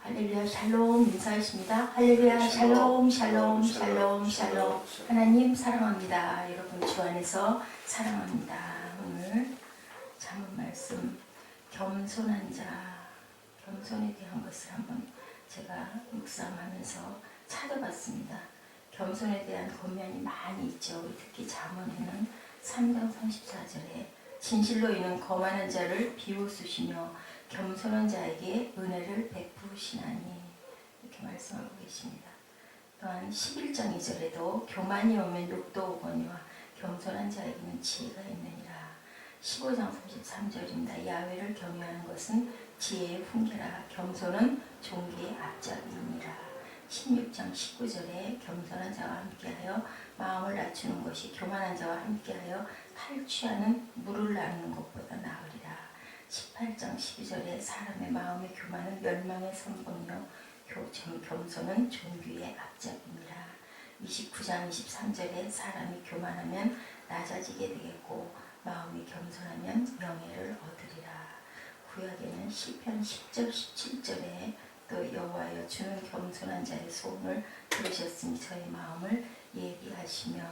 할렐루야 샬롬 인사하십니다. 할렐루야 샬롬 샬롬 샬롬 샬롬. 하나님 사랑합니다. 여러분 주 안에서 사랑합니다. 오늘 잠언 말씀 겸손한 자, 겸손에 대한 것을 한번 제가 묵상하면서 찾아봤습니다. 겸손에 대한 권면이 많이 있죠. 특히 잠언에는 3장 34절에 진실로 이는 거만한 자를 비웃으시며 겸손한 자에게 은혜를 베푸시나니 이렇게 말씀하고 계십니다. 또한 11장 2절에도 교만이 오면 욕도 오거니와 겸손한 자에게는 지혜가 있느니라. 15장 33절입니다. 야훼를 경외하는 것은 지혜의 훈계라. 겸손은 존귀의 앞잡이니라. 16장 19절에 겸손한 자와 함께하여 마음을 낮추는 것이 교만한 자와 함께하여 탈취하는 물을 나누는 것보다 나으리라. 18장 12절에 사람의 마음의 교만은 멸망의 선봉이요 겸손은 존귀의 앞잡이니라. 29장 23절에 사람이 교만하면 낮아지게 되겠고 마음이 겸손하면 명예를 얻으리라. 구약에는 시편 10절 17절에 또 여호와여 주는 겸손한 자의 소원을 들으셨으니 저의 마음을 예비하시며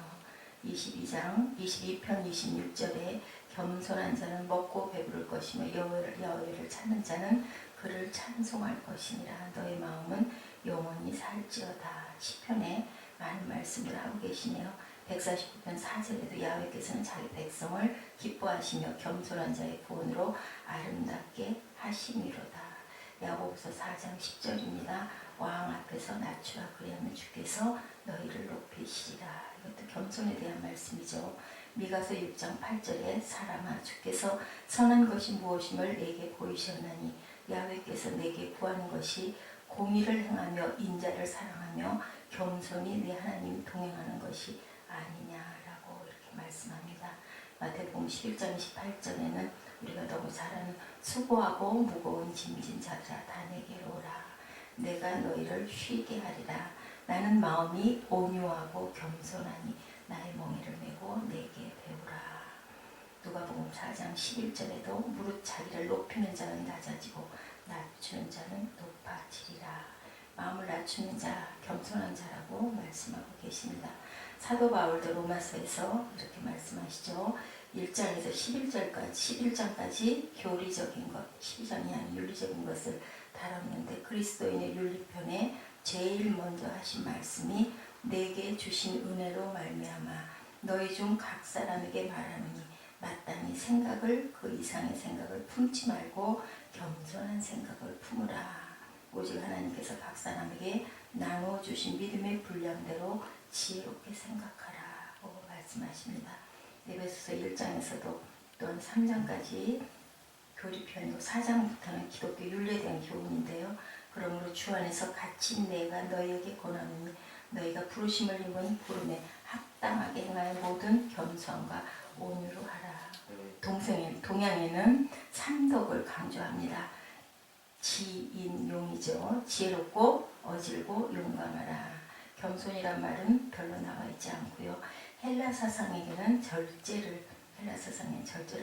22편 26절에 겸손한 자는 먹고 배부를 것이며 여호와를 찾는 자는 그를 찬송할 것이니라. 너의 마음은 영원히 살지어다. 시편에 많은 말씀을 하고 계시네요. 149편 4절에도 야훼께서는 자기 백성을 기뻐하시며 겸손한 자의 구원으로 아름답게 하심이로다. 야고보서 4장 10절입니다. 왕 앞에서 낮추라 그리하면 주께서 너희를 높이시리라. 이것도 겸손에 대한 말씀이죠. 미가서 6장 8절에 사람아 주께서 선한 것이 무엇임을 내게 보이셨나니 야훼께서 내게 구하는 것이 공의를 행하며 인자를 사랑하며 겸손히 내 하나님 동행하는 것이 아니냐라고 이렇게 말씀합니다. 마태복음 11장 28절에는 우리가 너무 잘 아는 수고하고 무거운 짐진 자들아 다 내게로 오라. 내가 너희를 쉬게 하리라. 나는 마음이 온유하고 겸손하니 나의 멍에를 메고 내게 배우라. 누가복음 4장 11절에도 무릇 자기를 높이는 자는 낮아지고 낮추는 자는 높아지리라. 마음을 낮추는 자, 겸손한 자라고 말씀하고 계십니다. 사도 바울도 로마서에서 이렇게 말씀하시죠. 1장에서 11장까지 교리적인 것, 12장이 아닌 윤리적인 것을 다뤘는데 그리스도인의 윤리편에 제일 먼저 하신 말씀이 내게 주신 은혜로 말미암아 너희 중 각 사람에게 말하노니 마땅히 생각을 그 이상의 생각을 품지 말고 겸손한 생각을 품으라. 오직 하나님께서 각 사람에게 나누어 주신 믿음의 분량대로 지혜롭게 생각하라고 말씀하십니다. 에베소서 1장에서도 또한 3장까지 교리편이고 4장부터는 기독교 윤리에 대한 교훈인데요. 그러므로 주 안에서 갇힌 내가 너희에게 권하노니 너희가 부르심을 입은 부름에 합당하게 행하여 모든 겸손과 온유로 하라. 동양에는 삼덕을 강조합니다. 지인용이죠. 지혜롭고 어질고 용감하라. 겸손이란 말은 별로 나와 있지 않고요. 헬라 사상에는 절제를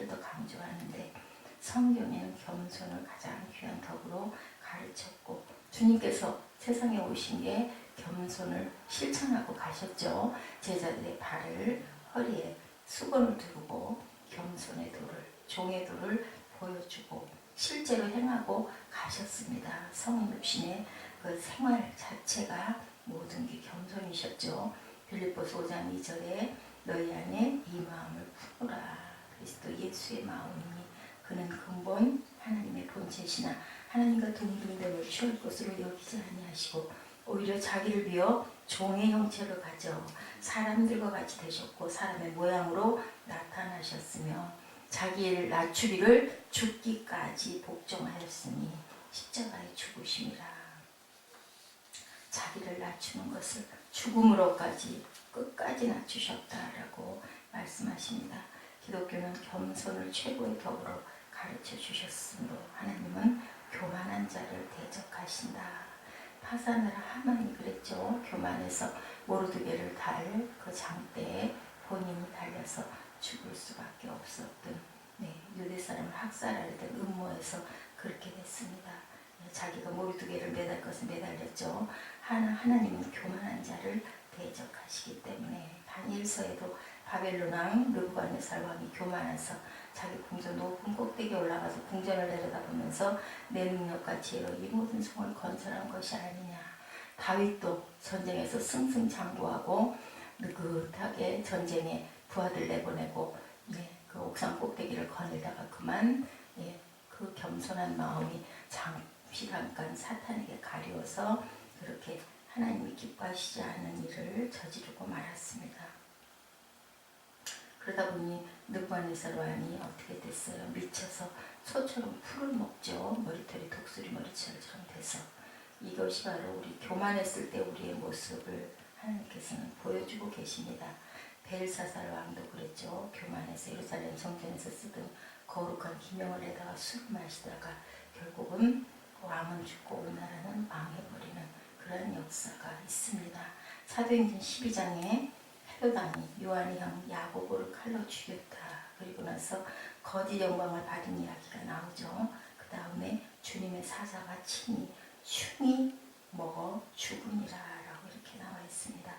더 강조하는데 성경에는 겸손을 가장 귀한 덕으로 가르쳤고 주님께서 세상에 오신 게 겸손을 실천하고 가셨죠. 제자들의 발을 허리에 수건을 두르고 겸손의 도를, 종의 도를 보여주고 실제로 행하고 가셨습니다. 성인 육신의 그 생활 자체가 모든 게 겸손이셨죠. 빌립보서 5장 2절에 너희 안에 이 마음을 품으라. 그리스도 예수의 마음이니 그는 근본 하나님의 본체시나 하나님과 동등됨을 취할 것으로 여기지 아니하시고 오히려 자기를 비어 종의 형체를 가져 사람들과 같이 되셨고 사람의 모양으로 나타나셨으며 자기를 낮추기를 죽기까지 복종하였으니 십자가의 죽으심이라. 자기를 낮추는 것을 죽음으로까지 끝까지 낮추셨다라고 말씀하십니다. 기독교는 겸손을 최고의 덕으로 가르쳐 주셨으므로 하나님은 교만한 자를 대적하신다. 파산을 하만이 그랬죠. 교만해서 모르드게를 달 그 장대에 본인이 달려서 죽을 수밖에 없었던 유대 사람을 학살하려던 음모에서 그렇게 됐습니다. 자기가 머리 두 개를 매달 것을 매달렸죠. 하나님은 교만한 자를 대적하시기 때문에 다니엘서에도 바벨론 왕 느부갓네살 왕이 교만해서 자기 궁전 높은 꼭대기에 올라가서 궁전을 내려다보면서 내 능력과 지혜로 이 모든 성을 건설한 것이 아니냐. 다윗도 전쟁에서 승승장구하고 느긋하게 전쟁에 부하들 내보내고 그 옥상 꼭대기를 거닐다가 그만 그 겸손한 마음이 잠깐 사탄에게 가려워서 그렇게 하나님이 기뻐하시지 않는 일을 저지르고 말았습니다. 그러다 보니 느부갓네살 왕이 어떻게 됐어요? 미쳐서 소처럼 풀을 먹죠. 머리털이 독수리 머리처럼 돼서. 이것이 바로 우리 교만했을 때 우리의 모습을 하나님께서는 보여주고 계십니다. 벨사살 왕도 그랬죠. 교만해서 예루살렘 성전에서 쓰던 거룩한 기명을 내다가 술을 마시다가 결국은 왕은 죽고 온 나라는 망해버리는 그런 역사가 있습니다. 사도행전 12장에 헤로당이 요한의 형 야고보를 칼로 죽였다. 그리고 나서 거짓 영광을 받은 이야기가 나오죠. 그 다음에 주님의 사자가 친히 흉이 먹어 죽으니라 라고 이렇게 나와 있습니다.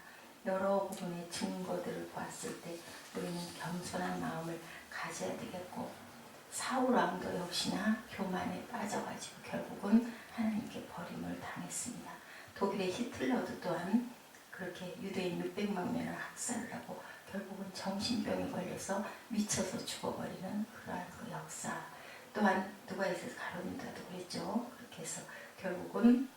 여러 부분의 증거들을 보았을 때 우리는 겸손한 마음을 가져야 되겠고, 사울 왕도 역시나 교만에 빠져가지고 결국은 하나님께 버림을 당했습니다. 독일의 히틀러도 또한 그렇게 유대인 600만 명을 학살을 하고 결국은 정신병에 걸려서 미쳐서 죽어버리는 그러한 그 역사. 또한 누가에서 가룟유다도 그랬죠. 그렇게 해서 결국은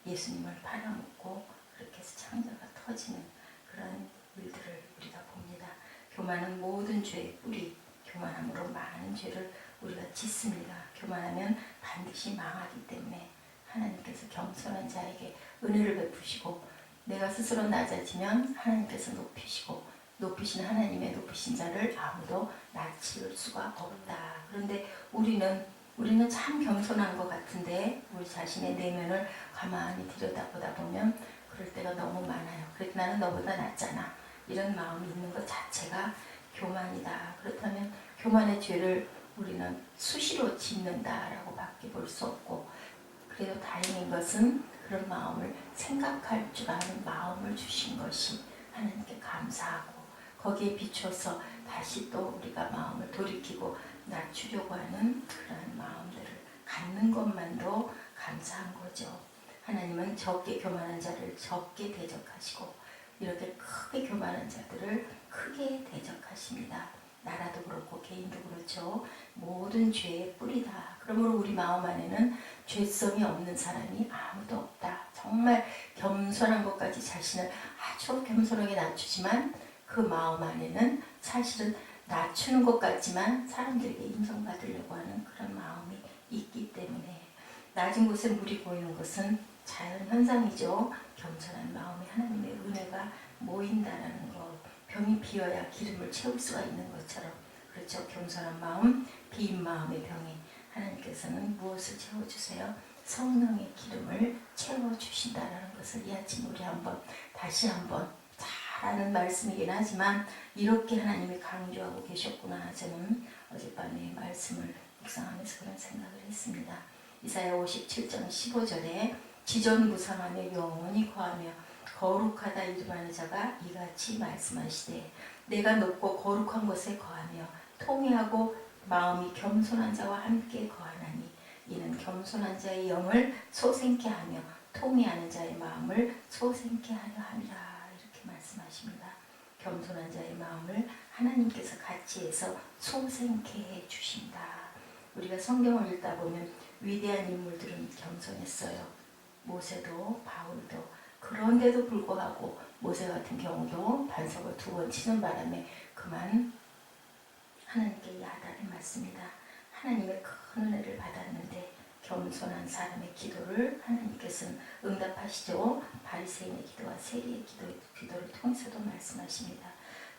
예수님을 팔아먹고 그렇게 해서 창자가 터지는 그런 일들을 우리가 봅니다. 교만은 모든 죄의 뿌리, 교만함으로 많은 죄를 우리가 짓습니다. 교만하면 반드시 망하기 때문에 하나님께서 겸손한 자에게 은혜를 베푸시고, 내가 스스로 낮아지면 하나님께서 높이시고, 높이신 하나님의 높이신 자를 아무도 낮출 수가 없다. 그런데 우리는 참 겸손한 것 같은데 우리 자신의 내면을 가만히 들여다보다 보면 그럴 때가 너무 많아요. 그래도 나는 너보다 낫잖아. 이런 마음이 있는 것 자체가 교만이다. 그렇다면 교만의 죄를 우리는 수시로 짓는다라고 밖에 볼 수 없고, 그래도 다행인 것은 그런 마음을 생각할 줄 아는 마음을 주신 것이 하나님께 감사하고, 거기에 비춰서 다시 또 우리가 마음을 돌이키고 낮추려고 하는 그런 마음들을 갖는 것만도 감사한 거죠. 하나님은 적게 교만한 자를 적게 대적하시고 이렇게 크게 교만한 자들을 크게 대적하십니다. 나라도 그렇고 개인도 그렇죠. 모든 죄의 뿌리다. 그러므로 우리 마음 안에는 죄성이 없는 사람이 아무도 없다. 정말 겸손한 것까지 자신을 아주 겸손하게 낮추지만 그 마음 안에는 사실은 낮추는 것 같지만 사람들에게 인정받으려고 하는 그런 마음이 있기 때문에, 낮은 곳에 물이 고이는 것은 자연 현상이죠. 겸손한 마음에 하나님의 은혜가 모인다라는 것. 병이 비어야 기름을 채울 수가 있는 것처럼, 그렇죠. 겸손한 마음, 비인 마음의 병에 하나님께서는 무엇을 채워주세요? 성령의 기름을 채워주신다라는 것을 이 아침 우리 다시 한번 잘 아는 말씀이긴 하지만 이렇게 하나님이 강조하고 계셨구나. 저는 어젯밤에 말씀을 묵상하면서 그런 생각을 했습니다. 이사야 57장 15절에 지존무상하며 영원히 거하며 거룩하다 이름하는 자가 이같이 말씀하시되, 내가 높고 거룩한 곳에 거하며 통회하고 마음이 겸손한 자와 함께 거하나니 이는 겸손한 자의 영을 소생케 하며 통회하는 자의 마음을 소생케 하려 함이라. 이렇게 말씀하십니다. 겸손한 자의 마음을 하나님께서 같이 해서 소생케 해 주신다. 우리가 성경을 읽다 보면 위대한 인물들은 겸손했어요. 모세도 바울도. 그런데도 불구하고 모세 같은 경우도 반석을 2번 치는 바람에 그만 하나님께 야단을 맞습니다. 하나님의 큰 은혜를 받았는데 겸손한 사람의 기도를 하나님께서는 응답하시죠. 바리새인의 기도와 세리의 기도를 통해서도 말씀하십니다.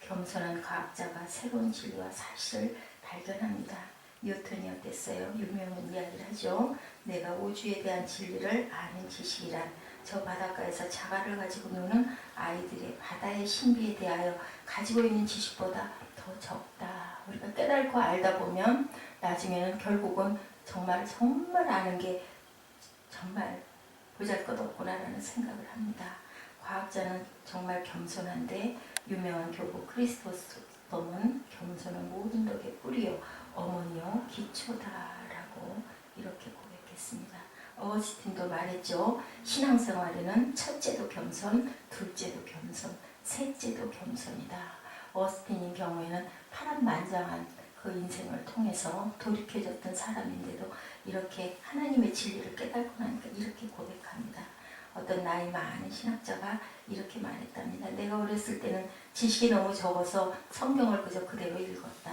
겸손한 과학자가 새로운 진리와 사실을 발견합니다. 뉴턴이 어땠어요? 유명한 이야기를 하죠. 내가 우주에 대한 진리를 아는 지식이란 저 바닷가에서 자갈을 가지고 노는 아이들의 바다의 신비에 대하여 가지고 있는 지식보다 더 적다. 우리가 깨닫고 알다 보면 나중에는 결국은 정말 아는 게 정말 보잘것없구나라는 생각을 합니다. 과학자는 정말 겸손한데 유명한 교부 크리스토스톰은 겸손은 모든 덕의 뿌리요 어머니요 기초다라고 이렇게 고백했습니다. 어거스틴도 말했죠. 신앙생활에는 첫째도 겸손, 둘째도 겸손, 셋째도 겸손이다. 어거스틴인 경우에는 파란만장한 그 인생을 통해서 돌이켜졌던 사람인데도 이렇게 하나님의 진리를 깨닫고 나니까 이렇게 고백합니다. 어떤 나이 많은 신학자가 이렇게 말했답니다. 내가 어렸을 때는 지식이 너무 적어서 성경을 그저 그대로 읽었다.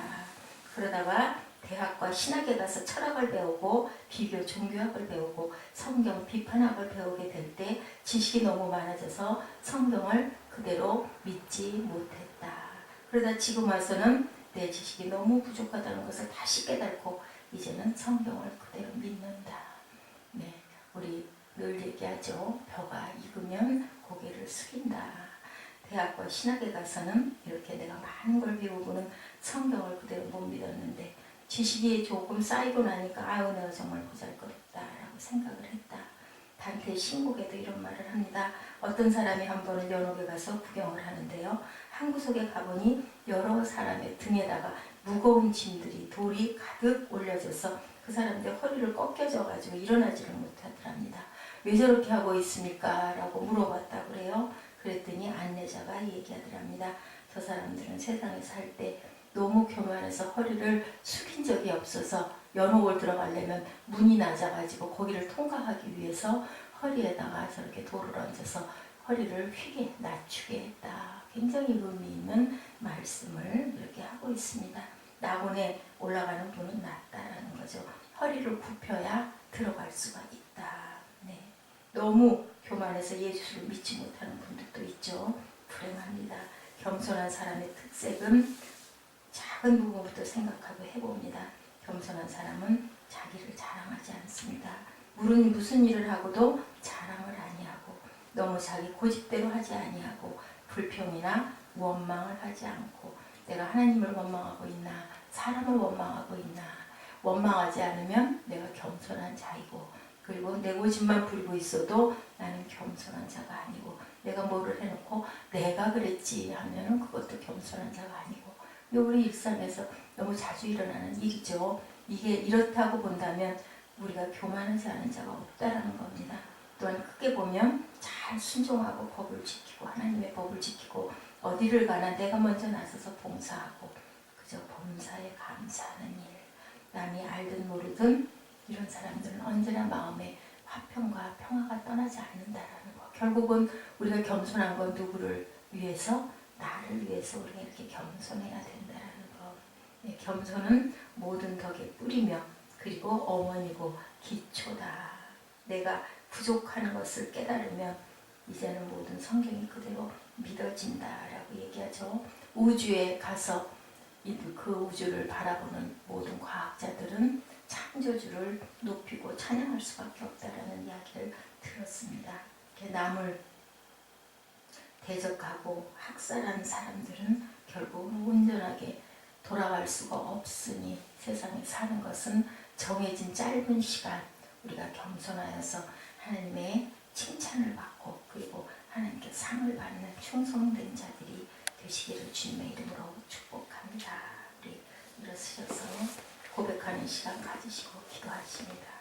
그러다가 대학과 신학에 가서 철학을 배우고 비교 종교학을 배우고 성경 비판학을 배우게 될 때 지식이 너무 많아져서 성경을 그대로 믿지 못했다. 그러다 지금 와서는 내 지식이 너무 부족하다는 것을 다시 깨닫고 이제는 성경을 그대로 믿는다. 네, 우리 늘 얘기하죠. 벼가 익으면 고개를 숙인다. 대학과 신학에 가서는 이렇게 내가 많은 걸 배우고는 성경을 그대로 못 믿었는데 지식이 조금 쌓이고 나니까 아유 내가 정말 보잘것없다라고 생각을 했다. 단테 신곡에도 이런 말을 합니다. 어떤 사람이 한 번은 연옥에 가서 구경을 하는데요. 한 구석에 가보니 여러 사람의 등에다가 무거운 짐들이 돌이 가득 올려져서 그 사람들 허리를 꺾여져가지고 일어나지를 못하더랍니다. 왜 저렇게 하고 있습니까? 라고 물어봤다 그래요. 그랬더니 안내자가 얘기하더랍니다. 저 사람들은 세상에 살 때 너무 교만해서 허리를 숙인 적이 없어서 연옥을 들어가려면 문이 낮아가지고 거기를 통과하기 위해서 허리에다가 저렇게 돌을 얹어서 허리를 휘게 낮추게 했다. 굉장히 의미 있는 말씀을 이렇게 하고 있습니다. 낙원에 올라가는 분은 낫다라는 거죠. 허리를 굽혀야 들어갈 수가 있다. 네. 너무 교만해서 예수를 믿지 못하는 분들도 있죠. 불행합니다. 겸손한 사람의 특색은 작은 부분부터 생각하고 해봅니다. 겸손한 사람은 자기를 자랑하지 않습니다. 무슨 일을 하고도 자랑을 아니하고 너무 자기 고집대로 하지 아니하고 불평이나 원망을 하지 않고 내가 하나님을 원망하고 있나 사람을 원망하고 있나 원망하지 않으면 내가 겸손한 자이고 그리고 내 고집만 부리고 있어도 나는 겸손한 자가 아니고 내가 뭐를 해놓고 내가 그랬지 하면 그것도 겸손한 자가 아니고 우리 일상에서 너무 자주 일어나는 일이죠. 이게 이렇다고 본다면 우리가 교만하지 않은 자가 없다라는 겁니다. 또한 크게 보면 잘 순종하고 법을 지키고 하나님의 법을 지키고 어디를 가나 내가 먼저 나서서 봉사하고 그저 범사에 감사하는 일 남이 알든 모르든 이런 사람들은 언제나 마음에 화평과 평화가 떠나지 않는다라는 거. 결국은 우리가 겸손한 건 누구를 위해서? 나를 위해서 우리가 이렇게 겸손해야 된다라는 거. 네, 겸손은 모든 덕의 뿌리며 그리고 어머니고 기초다. 내가 부족하는 것을 깨달으면 이제는 모든 성경이 그대로 믿어진다라고 얘기하죠. 우주에 가서 그 우주를 바라보는 모든 과학자들은 창조주를 높이고 찬양할 수밖에 없다라는 이야기를 들었습니다. 남을 대적하고 학살한 사람들은 결국 온전하게 돌아갈 수가 없으니 세상에 사는 것은 정해진 짧은 시간 우리가 겸손하여서 하나님의 칭찬을 받고 그리고 하나님께 상을 받는 충성된 자들이 되시기를 주님의 이름으로 축복합니다. 우리 일어서셔서 고백하는 시간 가지시고 기도하십니다.